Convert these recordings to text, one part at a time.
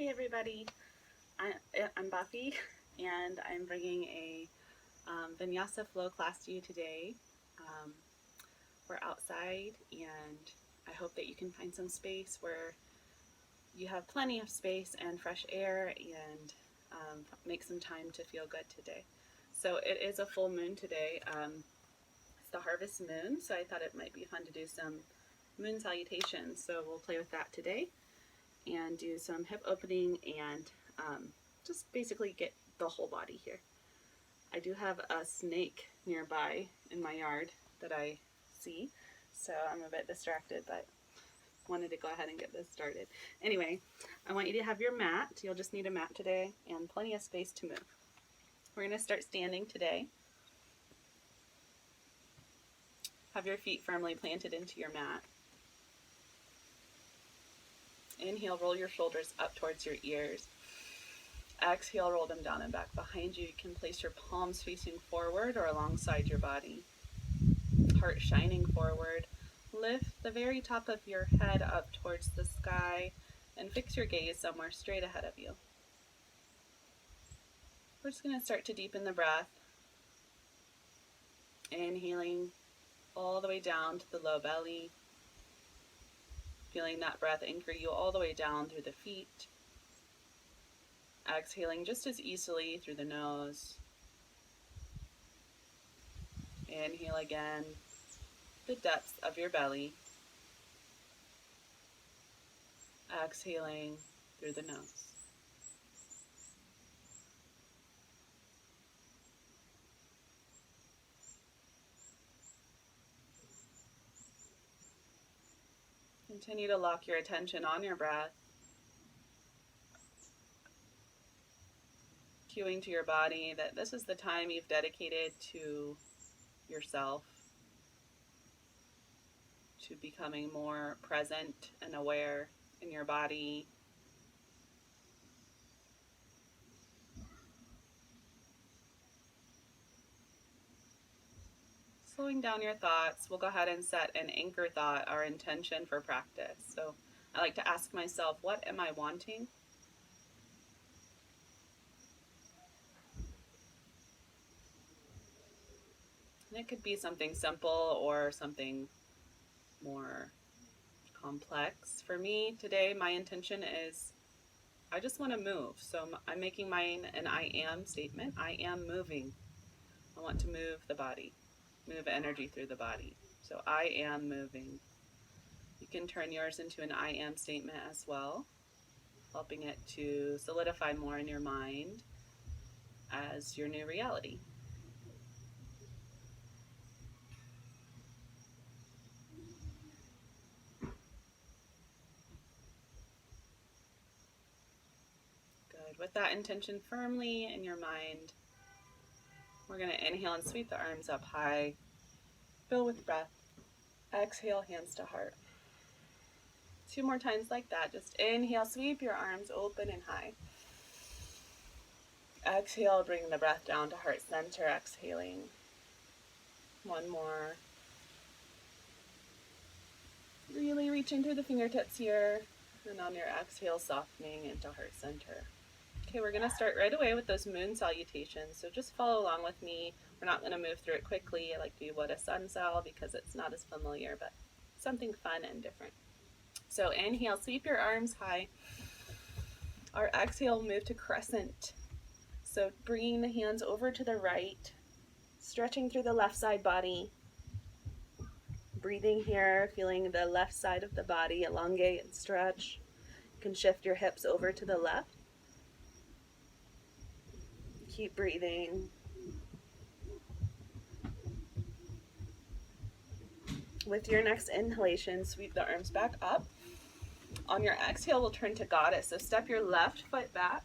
Hey everybody, I'm Buffy and I'm bringing a Vinyasa flow class to you today. We're outside and I hope that you can find some space where you have plenty of space and fresh air and make some time to feel good today. So it is a full moon today. It's the harvest moon, so I thought it might be fun to do some moon salutations. So we'll play with that today and do some hip opening and just basically get the whole body here. I do have a snake nearby in my yard that I see, so I'm a bit distracted, but wanted to go ahead and get this started. Anyway, I want you to have your mat. You'll just need a mat today and plenty of space to move. We're going to start standing today. Have your feet firmly planted into your mat. Inhale, roll your shoulders up towards your ears. Exhale, roll them down and back behind you. You can place your palms facing forward or alongside your body. Heart shining forward. Lift the very top of your head up towards the sky and fix your gaze somewhere straight ahead of you. We're just going to start to deepen the breath. Inhaling all the way down to the low belly. Feeling that breath anchor you all the way down through the feet. Exhaling just as easily through the nose. Inhale again, the depths of your belly. Exhaling through the nose. Continue to lock your attention on your breath. Cueing to your body that this is the time you've dedicated to yourself, to becoming more present and aware in your body. Slowing down your thoughts, we'll go ahead and set an anchor thought, our intention for practice. So I like to ask myself, what am I wanting? And it could be something simple or something more complex. For me today, my intention is I just want to move. So I'm making mine an I am statement. I am moving. I want to move the body, move energy through the body. So I am moving. You can turn yours into an I am statement as well, helping it to solidify more in your mind as your new reality. Good. With that intention firmly in your mind, we're going to inhale and sweep the arms up high. Fill with breath. Exhale, hands to heart. 2 more times like that. Just inhale, sweep your arms open and high. Exhale, bring the breath down to heart center, exhaling. 1 more. Really reaching through the fingertips here. And on your exhale, softening into heart center. Okay, we're going to start right away with those moon salutations. So just follow along with me. We're not going to move through it quickly. I like to do what a sun sal because it's not as familiar, but something fun and different. So inhale, sweep your arms high. Our exhale, move to crescent. So bringing the hands over to the right, stretching through the left side body. Breathing here, feeling the left side of the body elongate and stretch. You can shift your hips over to the left. Keep breathing. With your next inhalation, sweep the arms back up. On your exhale, we'll turn to goddess. So step your left foot back.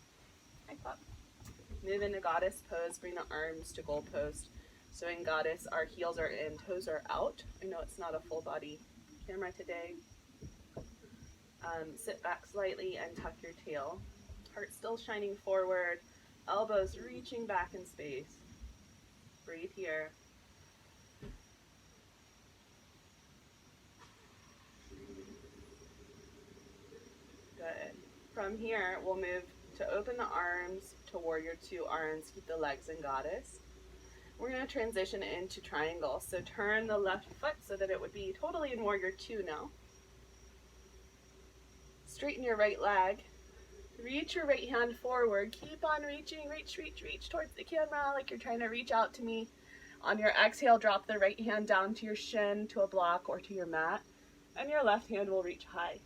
Move into goddess pose. Bring the arms to goal post. So in goddess, our heels are in, toes are out. I know it's not a full body camera today. Sit back slightly and tuck your tail. Heart still shining forward. Elbows reaching back in space. Breathe here. Good. From From here, we'll move to open the arms to warrior two, arms, keep the legs in goddess. We're going to transition into triangle. So turn the left foot so that it would be totally in warrior two now. Straighten your right leg. Reach your right hand forward. Keep on reaching. Reach, reach, reach towards the camera like you're trying to reach out to me. On your exhale, drop the right hand down to your shin, to a block, or to your mat. And your left hand will reach high.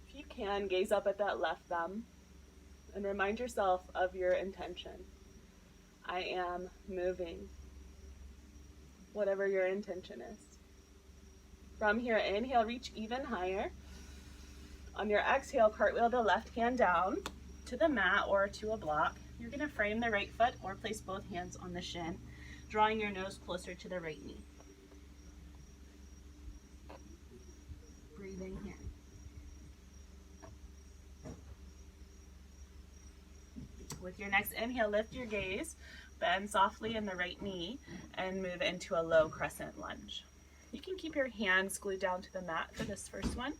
If you can, gaze up at that left thumb and remind yourself of your intention. I am moving, whatever your intention is. From here, inhale, reach even higher. On your exhale, cartwheel the left hand down to the mat or to a block. You're going to frame the right foot or place both hands on the shin, drawing your nose closer to the right knee. Breathing here. With your next inhale, lift your gaze, bend softly in the right knee, and move into a low crescent lunge. You can keep your hands glued down to the mat for this first one.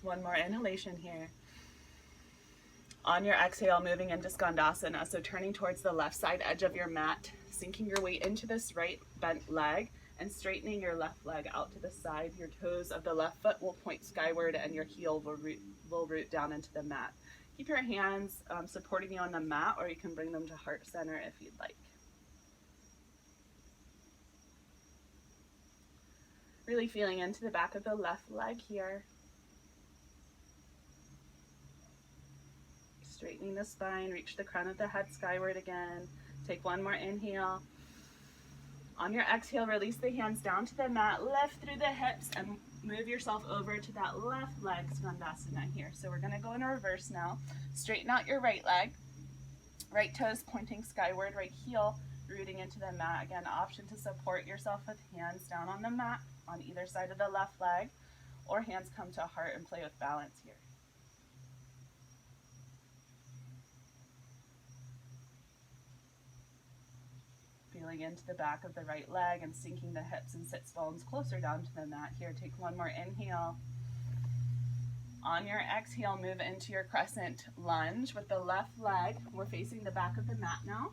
One more inhalation here. On your exhale, moving into Skandasana, so turning towards the left side edge of your mat, sinking your weight into this right bent leg, and straightening your left leg out to the side. Your toes of the left foot will point skyward and your heel will root down into the mat. Keep your hands supporting you on the mat, or you can bring them to heart center if you'd like. Really feeling into the back of the left leg here. Straightening the spine, reach the crown of the head skyward again. Take one more inhale. On your exhale, release the hands down to the mat, lift through the hips, and move yourself over to that left leg, Skandasana here. So we're going to go in reverse now. Straighten out your right leg, right toes pointing skyward, right heel rooting into the mat. Again, option to support yourself with hands down on the mat on either side of the left leg, or hands come to heart and play with balance here. Feeling into the back of the right leg and sinking the hips and sits bones closer down to the mat here. Take one more inhale. On your exhale, move into your crescent lunge with the left leg. We're facing the back of the mat now.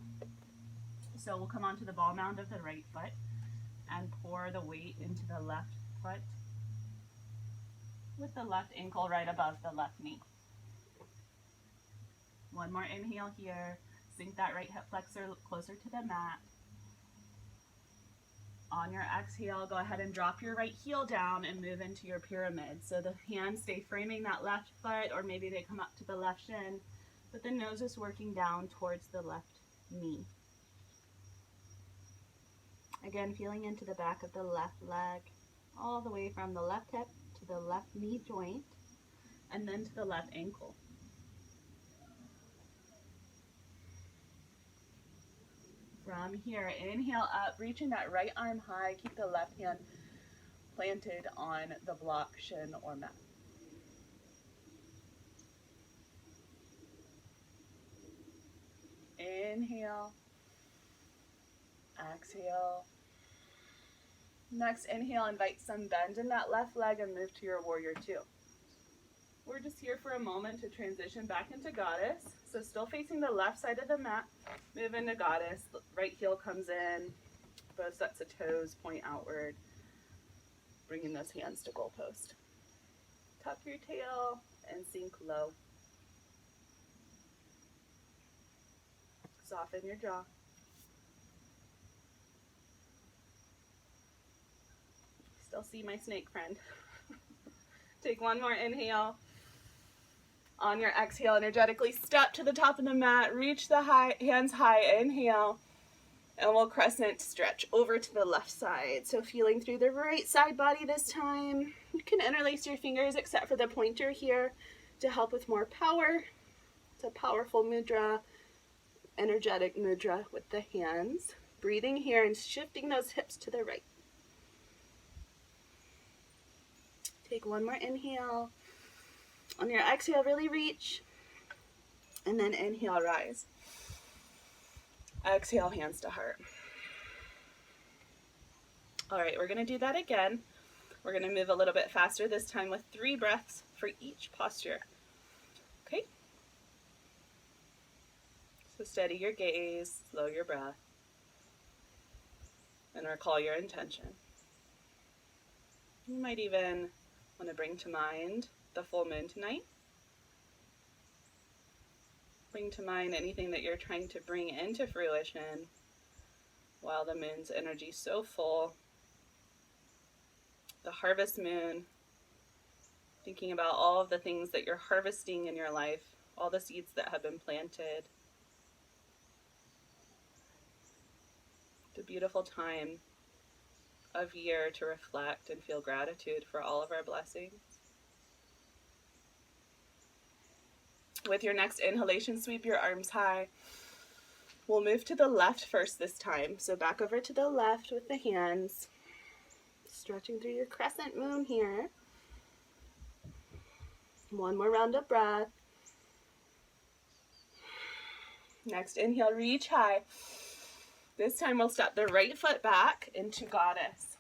So we'll come onto the ball mound of the right foot and pour the weight into the left foot with the left ankle right above the left knee. One more inhale here. Sink that right hip flexor closer to the mat. On your exhale, go ahead and drop your right heel down and move into your pyramid. So the hands stay framing that left foot, or maybe they come up to the left shin, but the nose is working down towards the left knee. Again, feeling into the back of the left leg, all the way from the left hip to the left knee joint, and then to the left ankle. From here, inhale up, reaching that right arm high. Keep the left hand planted on the block, shin, or mat. Inhale. Exhale. Next inhale, invite some bend in that left leg and move to your warrior two. We're just here for a moment to transition back into goddess. So still facing the left side of the mat, move into goddess. Right heel comes in, both sets of toes point outward, bringing those hands to goalpost. Tuck your tail and sink low. Soften your jaw. Still see my snake friend. Take one more inhale. On your exhale, energetically step to the top of the mat, reach the hands high, inhale, and we'll crescent stretch over to the left side. So feeling through the right side body this time. You can interlace your fingers except for the pointer here to help with more power. It's a powerful mudra, energetic mudra with the hands. Breathing here and shifting those hips to the right. Take one more inhale. On your exhale, really reach, and then inhale, rise. Exhale, hands to heart. All right, we're going to do that again. We're going to move a little bit faster this time with 3 breaths for each posture. Okay? So steady your gaze, slow your breath, and recall your intention. You might even want to bring to mind the full moon tonight. Bring to mind anything that you're trying to bring into fruition while the moon's energy is so full. The harvest moon, thinking about all of the things that you're harvesting in your life, all the seeds that have been planted. It's a beautiful time of year to reflect and feel gratitude for all of our blessings. With your next inhalation, sweep your arms high. We'll move to the left first this time. So back over to the left with the hands. Stretching through your crescent moon here. One more round of breath. Next inhale, reach high. This time we'll step the right foot back into goddess.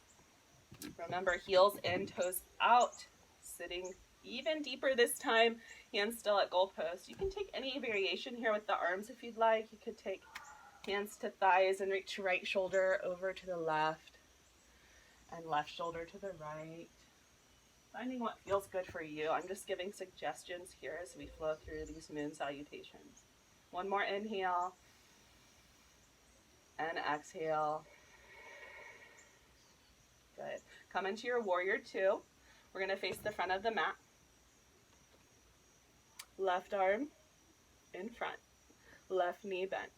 Remember, heels in, toes out. Sitting even deeper this time. Hands still at goalpost. You can take any variation here with the arms if you'd like. You could take hands to thighs and reach right shoulder over to the left and left shoulder to the right. Finding what feels good for you. I'm just giving suggestions here as we flow through these moon salutations. One more inhale and exhale. Good. Come into your warrior 2. We're going to face the front of the mat. Left arm in front. Left knee bent.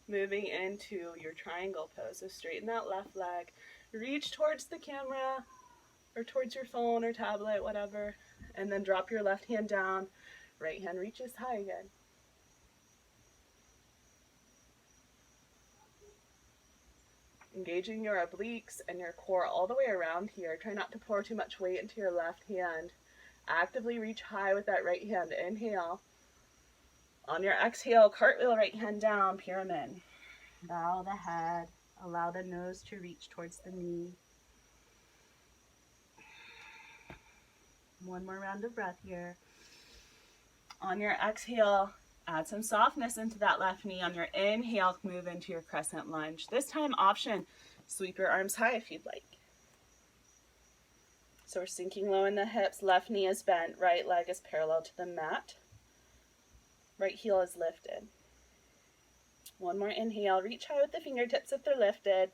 Moving into your triangle pose. So straighten that left leg. Reach towards the camera or towards your phone or tablet, whatever. And then drop your left hand down. Right hand reaches high again. Engaging your obliques and your core all the way around here. Try not to pour too much weight into your left hand. Actively reach high with that right hand. Inhale. On your exhale, cartwheel right hand down, pyramid. Bow the head. Allow the nose to reach towards the knee. One more round of breath here. On your exhale, add some softness into that left knee. On your inhale, move into your crescent lunge. This time, option, sweep your arms high if you'd like. So we're sinking low in the hips. Left knee is bent. Right leg is parallel to the mat. Right heel is lifted. One more inhale. Reach high with the fingertips if they're lifted.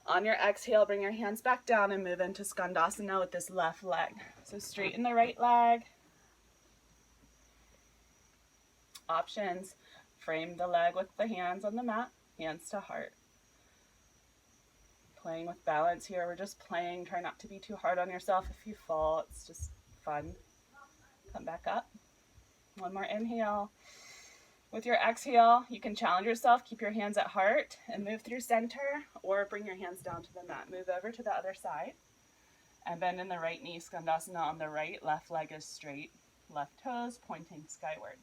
On your exhale, bring your hands back down and move into Skandasana with this left leg. So straighten the right leg. Options, frame the leg with the hands on the mat, hands to heart. Playing with balance here. We're just playing. Try not to be too hard on yourself. If you fall, it's just fun. Come back up. One more inhale. With your exhale, you can challenge yourself. Keep your hands at heart and move through center, or bring your hands down to the mat. Move over to the other side and bend in the right knee. Skandasana on the right. Left leg is straight. Left toes pointing skyward.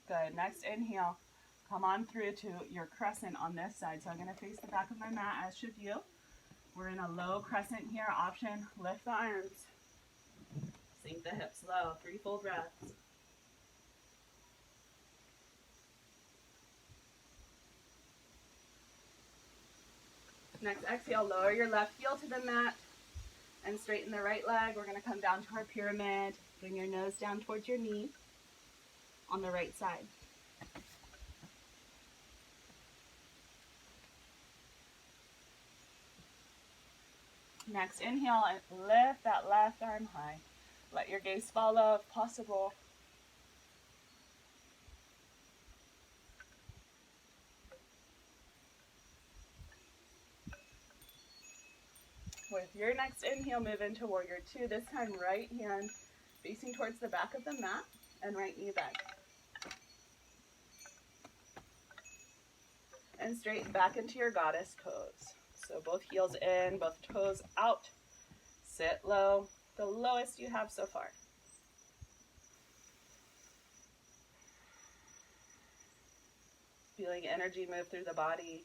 Good. Next inhale. Come on through to your crescent on this side. So I'm going to face the back of my mat, as should you. We're in a low crescent here. Option, lift the arms. Sink the hips low. 3 full breaths. Next exhale, lower your left heel to the mat and straighten the right leg. We're going to come down to our pyramid. Bring your nose down towards your knee on the right side. Next inhale, and lift that left arm high. Let your gaze follow if possible. With your next inhale, move into warrior 2. This time, right hand facing towards the back of the mat and right knee bent. And straighten back into your goddess pose. So both heels in, both toes out. Sit low, the lowest you have so far. Feeling energy move through the body.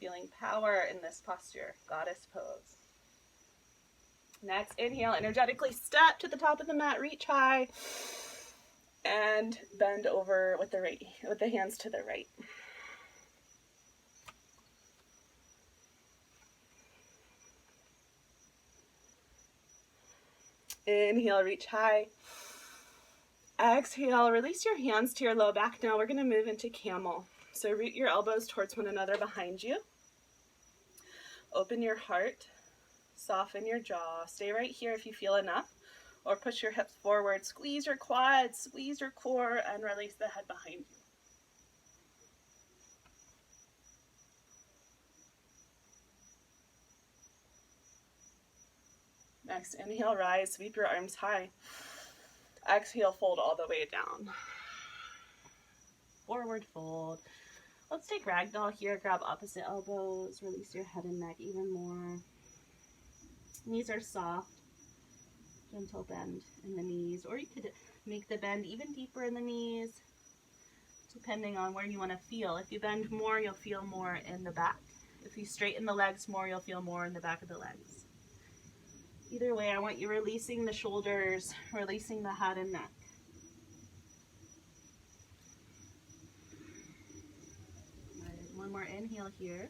Feeling power in this posture, goddess pose. Next, inhale, energetically step to the top of the mat, reach high, and bend over with the hands to the right. Inhale, reach high. Exhale, release your hands to your low back. Now we're going to move into camel. So root your elbows towards one another behind you. Open your heart. Soften your jaw. Stay right here if you feel enough. Or push your hips forward. Squeeze your quads, squeeze your core, and release the head behind you. Next, inhale, rise, sweep your arms high. Exhale, fold all the way down. Forward fold. Let's take ragdoll here. Grab opposite elbows. Release your head and neck even more. Knees are soft. Gentle bend in the knees. Or you could make the bend even deeper in the knees, depending on where you want to feel. If you bend more, you'll feel more in the back. If you straighten the legs more, you'll feel more in the back of the legs. Either way, I want you releasing the shoulders, releasing the head and neck. One more inhale here.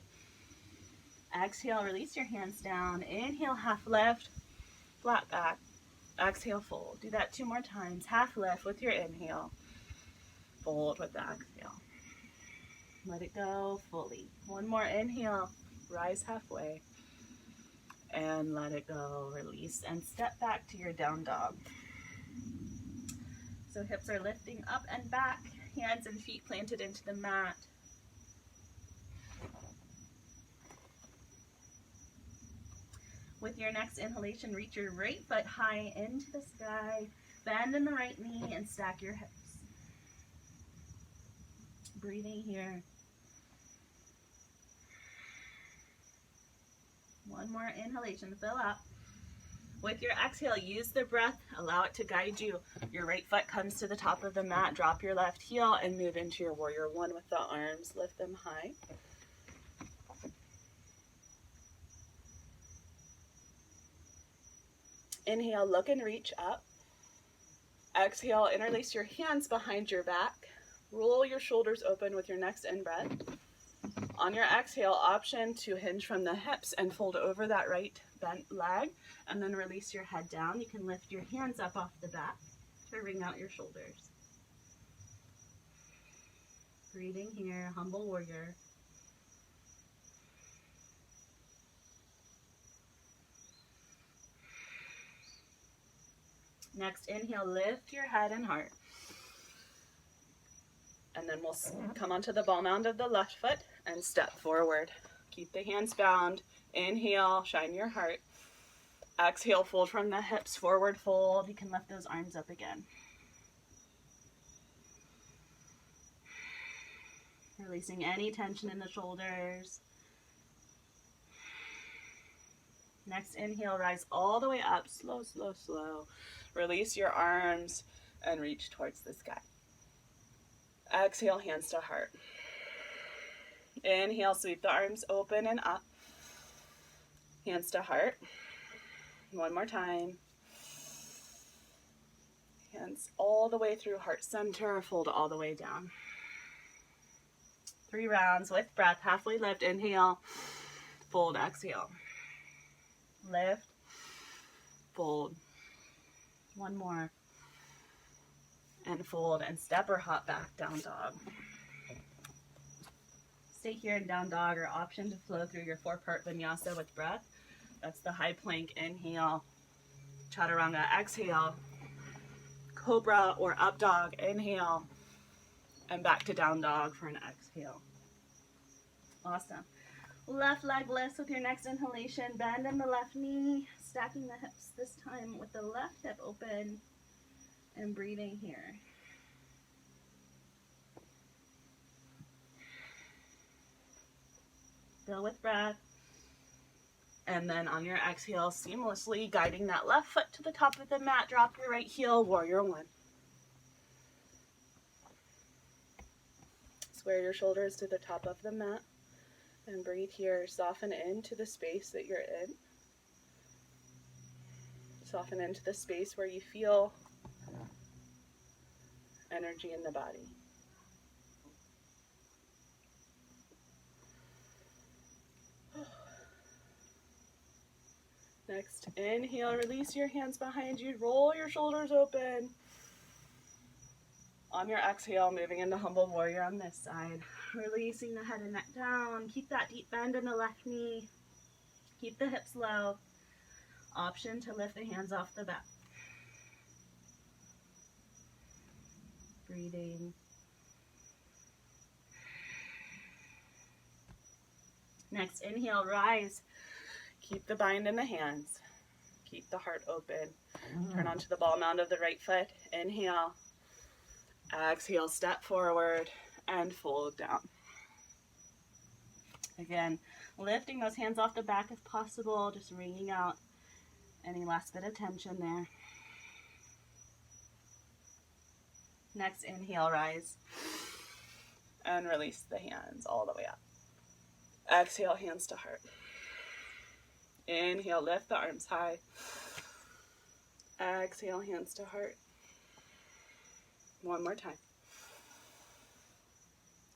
Exhale, release your hands down. Inhale, half lift, flat back. Exhale, fold. Do that 2 more times. Half lift with your inhale. Fold with the exhale. Let it go fully. One more inhale. Rise halfway. And let it go. Release and step back to your down dog. So hips are lifting up and back. Hands and feet planted into the mat. With your next inhalation, reach your right foot high into the sky. Bend in the right knee and stack your hips. Breathing here. One more inhalation, fill up. With your exhale, use the breath, allow it to guide you. Your right foot comes to the top of the mat, drop your left heel and move into your warrior one with the arms, lift them high. Inhale, look and reach up. Exhale, interlace your hands behind your back. Roll your shoulders open with your next in-breath. On your exhale, option to hinge from the hips and fold over that right bent leg, and then release your head down. You can lift your hands up off the back to wring out your shoulders. Breathing here, humble warrior. Next, inhale, lift your head and heart. And then we'll come onto the ball mound of the left foot and step forward. Keep the hands bound. Inhale, shine your heart. Exhale, fold from the hips, forward fold. You can lift those arms up again. Releasing any tension in the shoulders. Next inhale, rise all the way up. Slow, slow, slow. Release your arms and reach towards the sky. Exhale, hands to heart. Inhale, sweep the arms open and up. Hands to heart. One more time. Hands all the way through heart center, fold all the way down. 3 rounds with breath, halfway lift, inhale, fold, exhale. Lift, fold. One more. And fold and step or hop back, down dog. Stay here in down dog, or option to flow through your 4-part vinyasa with breath. That's the high plank, inhale, chaturanga, exhale, cobra or up dog, inhale, and back to down dog for an exhale. Awesome. Left leg lifts with your next inhalation. Bend in the left knee, stacking the hips this time with the left hip open and breathing here. Fill with breath. And then on your exhale, seamlessly guiding that left foot to the top of the mat, drop your right heel, warrior one. Square your shoulders to the top of the mat and breathe here. Soften into the space that you're in. Soften into the space where you feel energy in the body. Next, inhale, release your hands behind you, roll your shoulders open. On your exhale, moving into humble warrior on this side. Releasing the head and neck down. Keep that deep bend in the left knee. Keep the hips low. Option to lift the hands off the back. Breathing. Next, inhale, rise. Keep the bind in the hands. Keep the heart open. Turn onto the ball mound of the right foot. Inhale. Exhale, step forward and fold down. Again, lifting those hands off the back if possible, just wringing out any last bit of tension there. Next, inhale, rise. And release the hands all the way up. Exhale, hands to heart. Inhale, lift the arms high. Exhale, hands to heart. One more time.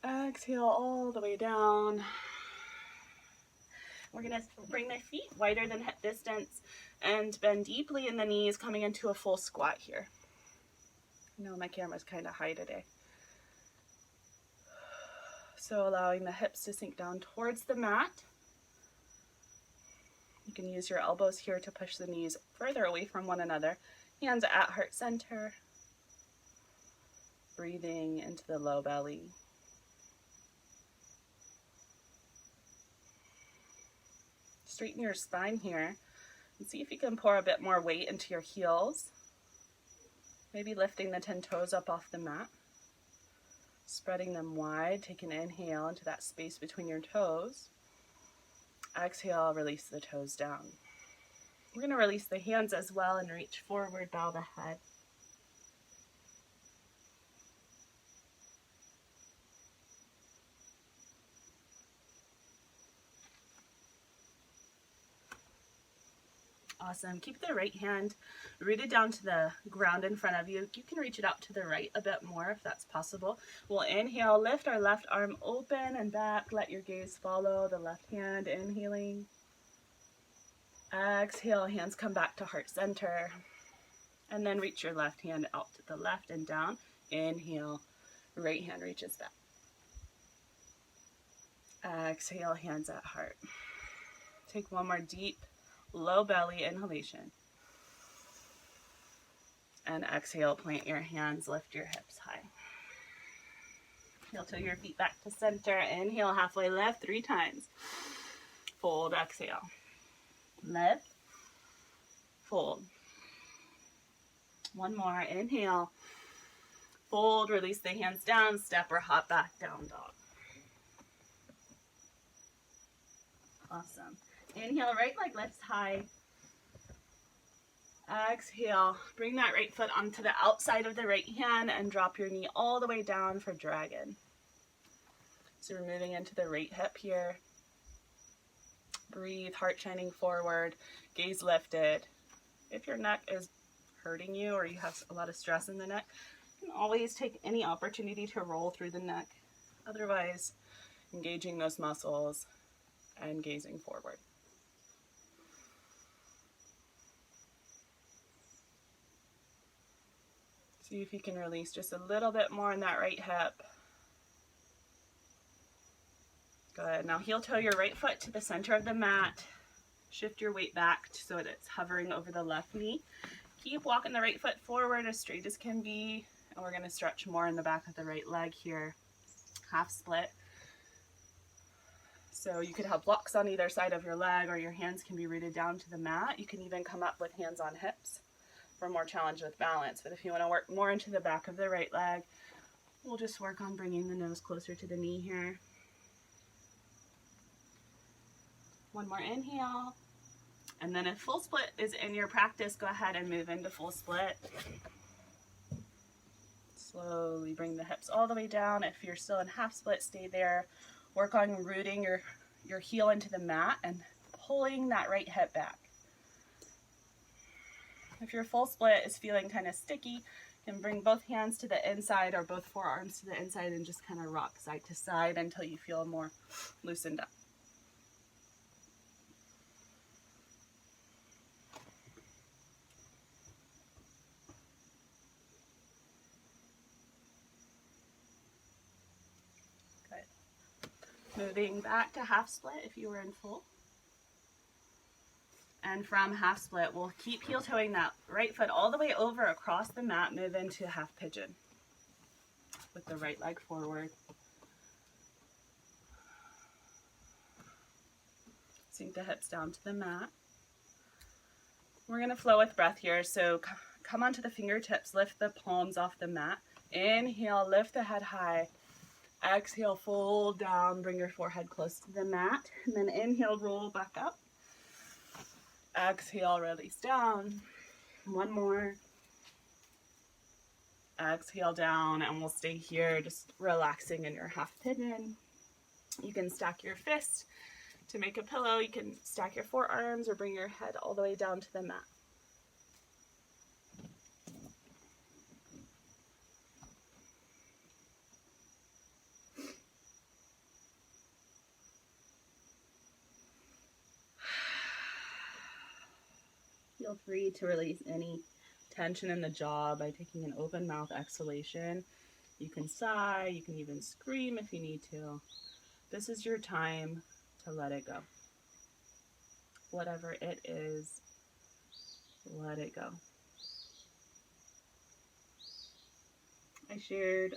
Exhale all the way down. We're going to bring the feet wider than hip distance and bend deeply in the knees, coming into a full squat here. I know my camera's kind of high today. So allowing the hips to sink down towards the mat. You can use your elbows here to push the knees further away from one another. Hands at heart center. Breathing into the low belly. Straighten your spine here and see if you can pour a bit more weight into your heels. Maybe lifting the 10 toes up off the mat. Spreading them wide. Take an inhale into that space between your toes. Exhale, release the toes down. We're going to release the hands as well and reach forward, bow the head. Awesome. Keep the right hand rooted down to the ground in front of you. You can reach it out to the right a bit more if that's possible. We'll inhale, lift our left arm open and back. Let your gaze follow the left hand, inhaling. Exhale, hands come back to heart center. And then reach your left hand out to the left and down. Inhale, right hand reaches back. Exhale, hands at heart. Take one more deep low belly inhalation. And exhale, plant your hands, lift your hips high. Heel toe your feet back to center. Inhale, halfway lift 3 times. Fold, exhale. Lift, fold. One more, inhale. Fold, release the hands down, step or hop back, down dog. Awesome. Inhale, right leg lifts high. Exhale, bring that right foot onto the outside of the right hand and drop your knee all the way down for dragon. So we're moving into the right hip here. Breathe, heart shining forward, gaze lifted. If your neck is hurting you or you have a lot of stress in the neck, you can always take any opportunity to roll through the neck. Otherwise, engaging those muscles and gazing forward. See if you can release just a little bit more in that right hip. Good. Now heel toe your right foot to the center of the mat. Shift your weight back so that it's hovering over the left knee. Keep walking the right foot forward as straight as can be. And we're going to stretch more in the back of the right leg here. Half split. So you could have blocks on either side of your leg, or your hands can be rooted down to the mat. You can even come up with hands on hips for more challenge with balance. But if you want to work more into the back of the right leg, we'll just work on bringing the nose closer to the knee here. One more inhale. And then if full split is in your practice, go ahead and move into full split. Slowly bring the hips all the way down. If you're still in half split, stay there. Work on rooting your heel into the mat and pulling that right hip back. If your full split is feeling kind of sticky, you can bring both hands to the inside or both forearms to the inside and just kind of rock side to side until you feel more loosened up. Moving back to half split if you were in full. And from half split, we'll keep heel toeing that right foot all the way over across the mat, move into half pigeon with the right leg forward. Sink the hips down to the mat. We're going to flow with breath here, so come onto the fingertips, lift the palms off the mat. Inhale, lift the head high. Exhale, fold down, bring your forehead close to the mat, and then inhale, roll back up. Exhale, release down. One more. Exhale down, and we'll stay here just relaxing in your half pigeon. You can stack your fists to make a pillow. You can stack your forearms or bring your head all the way down to the mat. Feel free to release any tension in the jaw by taking an open mouth exhalation. You can sigh, you can even scream if you need to. This is your time to let it go. Whatever it is, let it go. I shared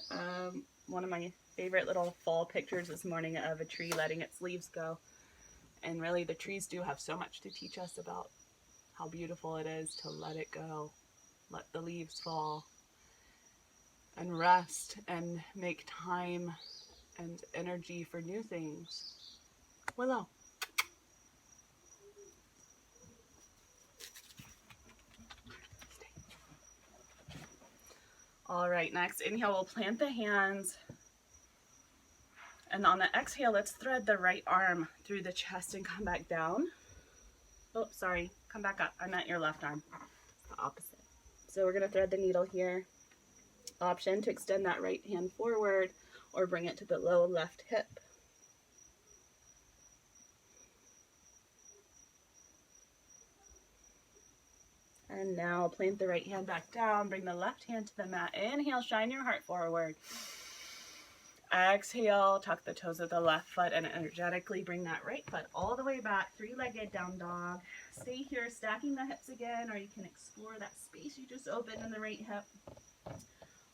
one of my favorite little fall pictures this morning of a tree letting its leaves go. And really the trees do have so much to teach us about how beautiful it is to let it go, let the leaves fall, and rest and make time and energy for new things. Willow. All right, next inhale, we'll plant the hands. And on the exhale, let's thread the right arm through the chest and come back down. Oh, sorry, come back up. I meant your left arm. It's the opposite. So we're gonna thread the needle here. Option to extend that right hand forward or bring it to below left hip. And now plant the right hand back down, bring the left hand to the mat. Inhale, shine your heart forward. Exhale, tuck the toes of the left foot and energetically bring that right foot all the way back, three-legged down dog. Stay here, stacking the hips again, or you can explore that space you just opened in the right hip.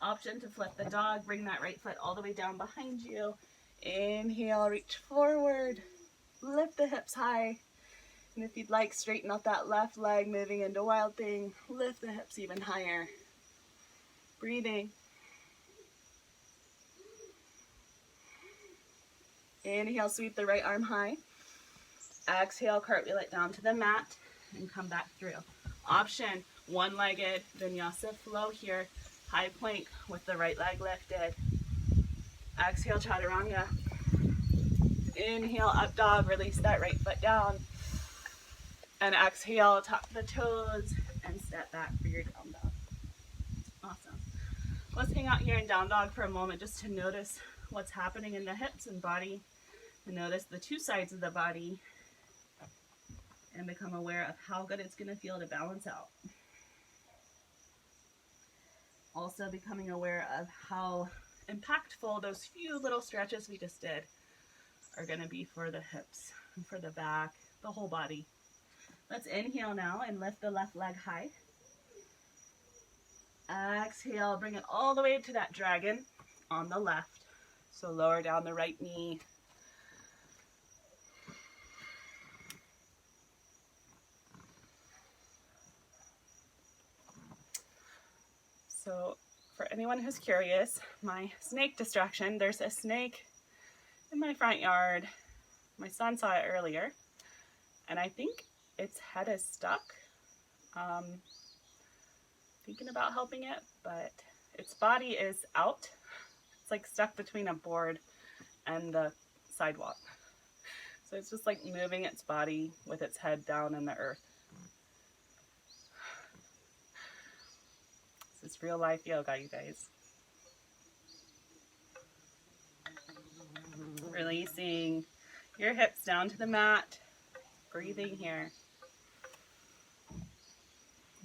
Option to flip the dog, bring that right foot all the way down behind you. Inhale, reach forward, lift the hips high. And if you'd like, straighten out that left leg, moving into wild thing. Lift the hips even higher. Breathing. Inhale, sweep the right arm high. Exhale, cartwheel it down to the mat and come back through. Option, one-legged vinyasa flow here. High plank with the right leg lifted. Exhale, chaturanga. Inhale, up dog, release that right foot down. And exhale, tuck the toes and step back for your down dog. Awesome. Let's hang out here in down dog for a moment just to notice what's happening in the hips and body. And notice the two sides of the body and become aware of how good it's going to feel to balance out. Also becoming aware of how impactful those few little stretches we just did are going to be for the hips and for the back, the whole body. Let's inhale now and lift the left leg high. Exhale, bring it all the way to that dragon on the left. So lower down the right knee. So for anyone who's curious, my snake distraction, there's a snake in my front yard. My son saw it earlier, and I think its head is stuck. Thinking about helping it, but its body is out. It's like stuck between a board and the sidewalk. So it's just like moving its body with its head down in the earth. This is real life yoga, you guys. Releasing your hips down to the mat, breathing here.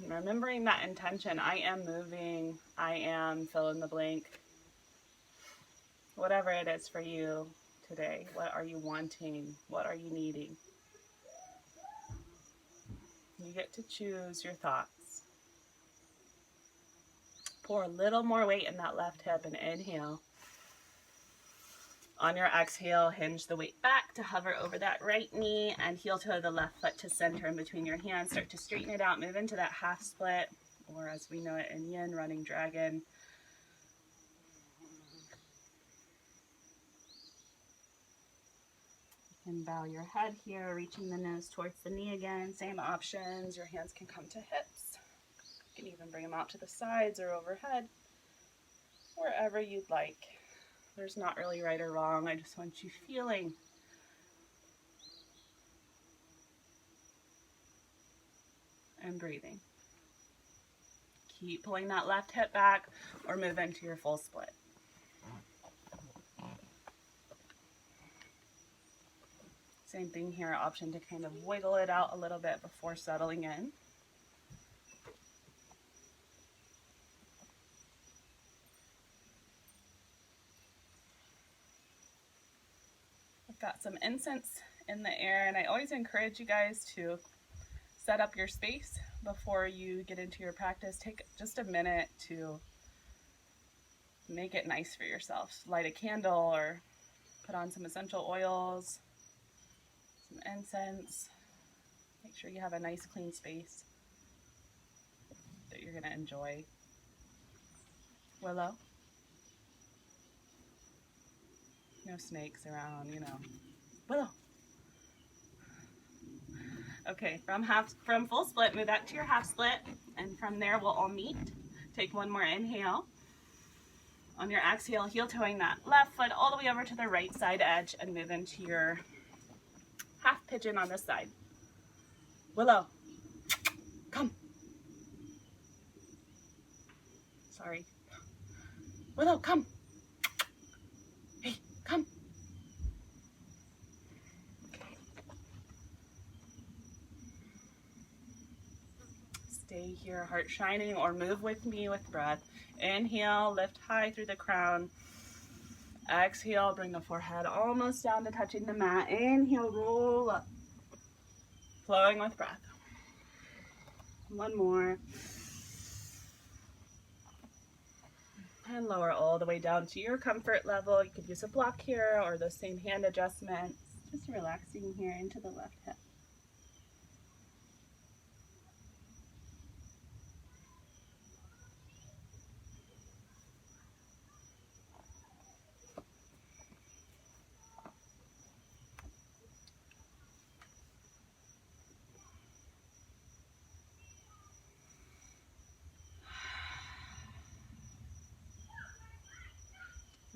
And remembering that intention, I am moving, I am fill in the blank. Whatever it is for you today, what are you wanting? What are you needing? You get to choose your thoughts. Pour a little more weight in that left hip and inhale. On your exhale, hinge the weight back to hover over that right knee and heel toe the left foot to center in between your hands. Start to straighten it out, move into that half split, or as we know it in yin, running dragon. You can bow your head here, reaching the nose towards the knee again. Same options. Your hands can come to hips. You can even bring them out to the sides or overhead, wherever you'd like. There's not really right or wrong. I just want you feeling. And breathing. Keep pulling that left hip back or move into your full split. Same thing here, option to kind of wiggle it out a little bit before settling in. I've got some incense in the air, and I always encourage you guys to set up your space before you get into your practice. Take just a minute to make it nice for yourself. Light a candle or put on some essential oils, some incense. Make sure you have a nice clean space that you're going to enjoy. Willow. No snakes around, you know. Willow. Okay, from full split, move that to your half split, and from there we'll all meet. Take one more inhale. On your exhale, heel toeing that left foot all the way over to the right side edge and move into your half pigeon on this side. Willow, come. Sorry. Willow, come. Hey, come. Stay here, heart shining, or move with me with breath. Inhale, lift high through the crown. Exhale, bring the forehead almost down to touching the mat. Inhale, roll up. Flowing with breath. One more. And lower all the way down to your comfort level. You could use a block here or those same hand adjustments. Just relaxing here into the left hip.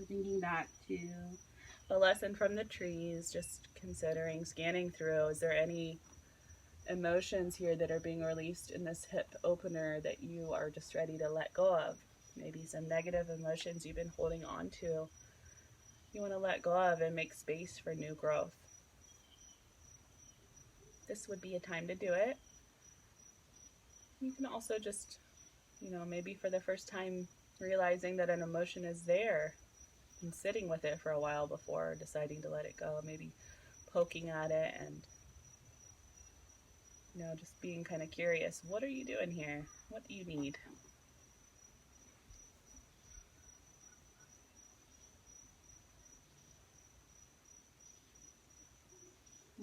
Thinking back to the lesson from the trees, just considering, scanning through, is there any emotions here that are being released in this hip opener that you are just ready to let go of? Maybe some negative emotions you've been holding on to. You want to let go of and make space for new growth. This would be a time to do it. You can also just, maybe for the first time realizing that an emotion is there and sitting with it for a while before deciding to let it go. Maybe poking at it and, just being kind of curious. What are you doing here? What do you need?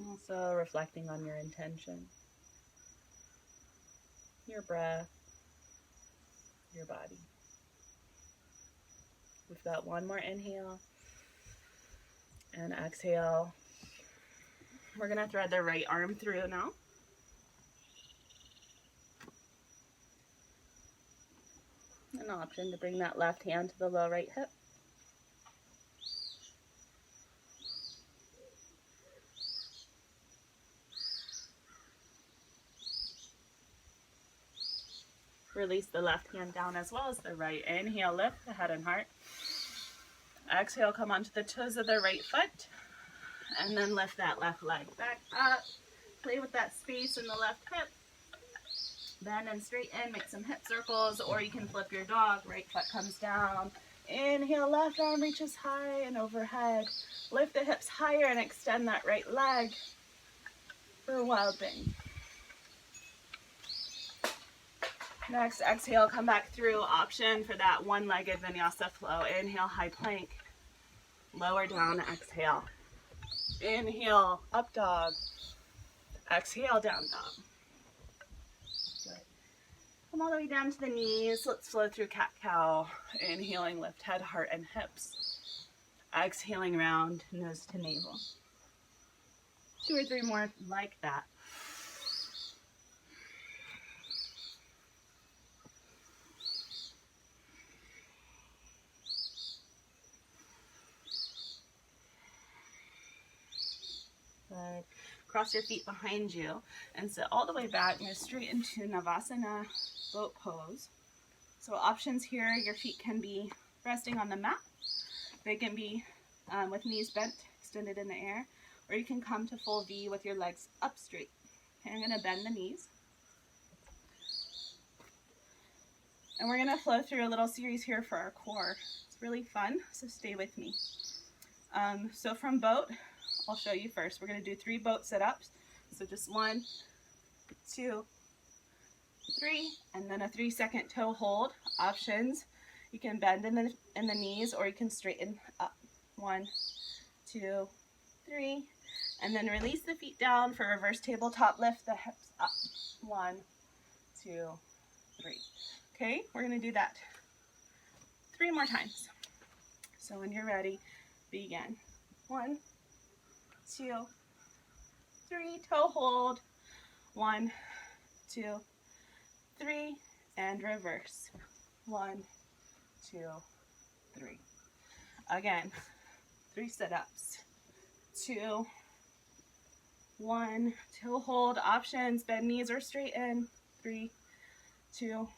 Also reflecting on your intention, your breath, your body. We've got one more inhale and exhale. We're going to thread the right arm through now. An option to bring that left hand to the low right hip. Release the left hand down as well as the right. Inhale, lift the head and heart. Exhale, come onto the toes of the right foot. And then lift that left leg back up. Play with that space in the left hip. Bend and straighten, make some hip circles, or you can flip your dog. Right foot comes down. Inhale, left arm reaches high and overhead. Lift the hips higher and extend that right leg for wild thing. Next, exhale, come back through. Option for that one-legged vinyasa flow. Inhale, high plank. Lower down, exhale. Inhale, up dog. Exhale, down dog. Good. Come all the way down to the knees. Let's flow through cat-cow. Inhaling, lift head, heart, and hips. Exhaling, round, nose to navel. 2 or 3 more like that. Good. Cross your feet behind you and sit all the way back. You're straight into Navasana boat pose. So options here, your feet can be resting on the mat. They can be with knees bent, extended in the air, or you can come to full V with your legs up straight. Okay, I'm going to bend the knees. And we're going to flow through a little series here for our core. It's really fun, so stay with me. So from boat, I'll show you first. We're going to do 3 boat sit-ups. So just 1, 2, 3, and then a 3-second toe hold. Options. You can bend in the knees, or you can straighten up. 1, 2, 3, and then release the feet down for reverse tabletop. Lift the hips up. 1, 2, 3. Okay, we're going to do that 3 more times. So when you're ready, begin. 1, 2, 3, toe hold. 1, 2, 3, and reverse. 1, 2, 3. Again, 3 sit-ups. 2, 1, toe hold. Options, bend knees or straighten. 3, 2,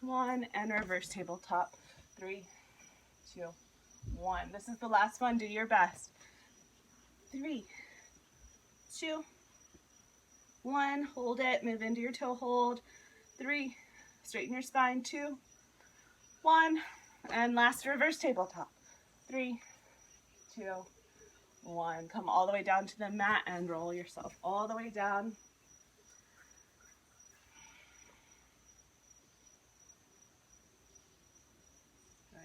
1, and reverse tabletop. 3, 2, 1. This is the last one. Do your best. 3, 2, 1. Hold it. Move into your toe hold. 3. Straighten your spine. 2, 1. And last reverse tabletop. 3, 2, 1. Come all the way down to the mat and roll yourself all the way down. Good.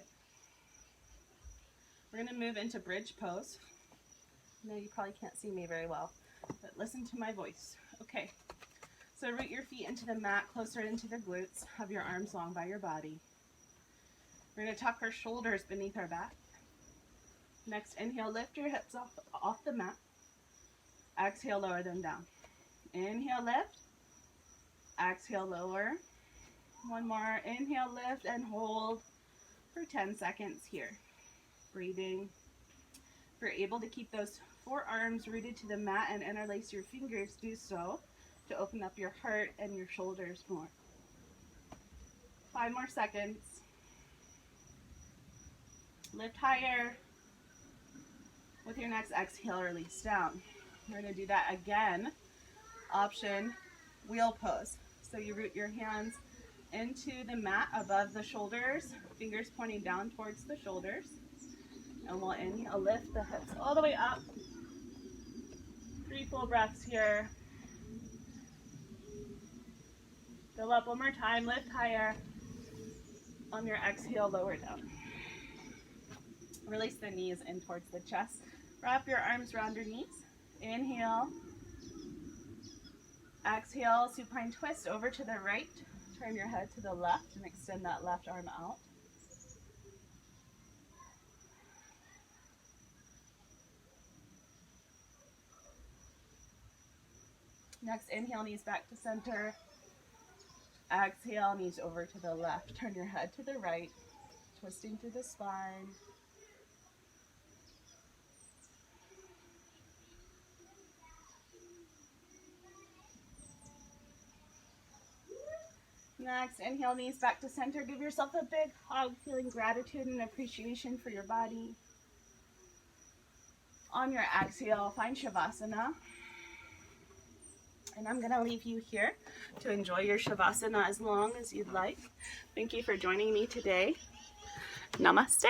We're going to move into bridge pose. I know you probably can't see me very well, but listen to my voice. Okay, so root your feet into the mat, closer into the glutes. Have your arms long by your body. We're going to tuck our shoulders beneath our back. Next, inhale, lift your hips off the mat. Exhale, lower them down. Inhale, lift. Exhale, lower. One more. Inhale, lift, and hold for 10 seconds here. Breathing. If you're able to keep those forearms rooted to the mat and interlace your fingers, do so to open up your heart and your shoulders more. 5 more seconds. Lift higher. With your next exhale, release down. We're going to do that again. Option, wheel pose. So you root your hands into the mat above the shoulders, fingers pointing down towards the shoulders. And we'll inhale, lift the hips all the way up. 3 full breaths here. Fill up one more time, lift higher. On your exhale, lower down. Release the knees in towards the chest. Wrap your arms around your knees. Inhale. Exhale, supine twist over to the right. Turn your head to the left and extend that left arm out. Next, inhale, knees back to center. Exhale, knees over to the left. Turn your head to the right, twisting through the spine. Next, inhale, knees back to center. Give yourself a big hug, feeling gratitude and appreciation for your body. On your exhale, find Shavasana. And I'm going to leave you here to enjoy your Shavasana as long as you'd like. Thank you for joining me today. Namaste.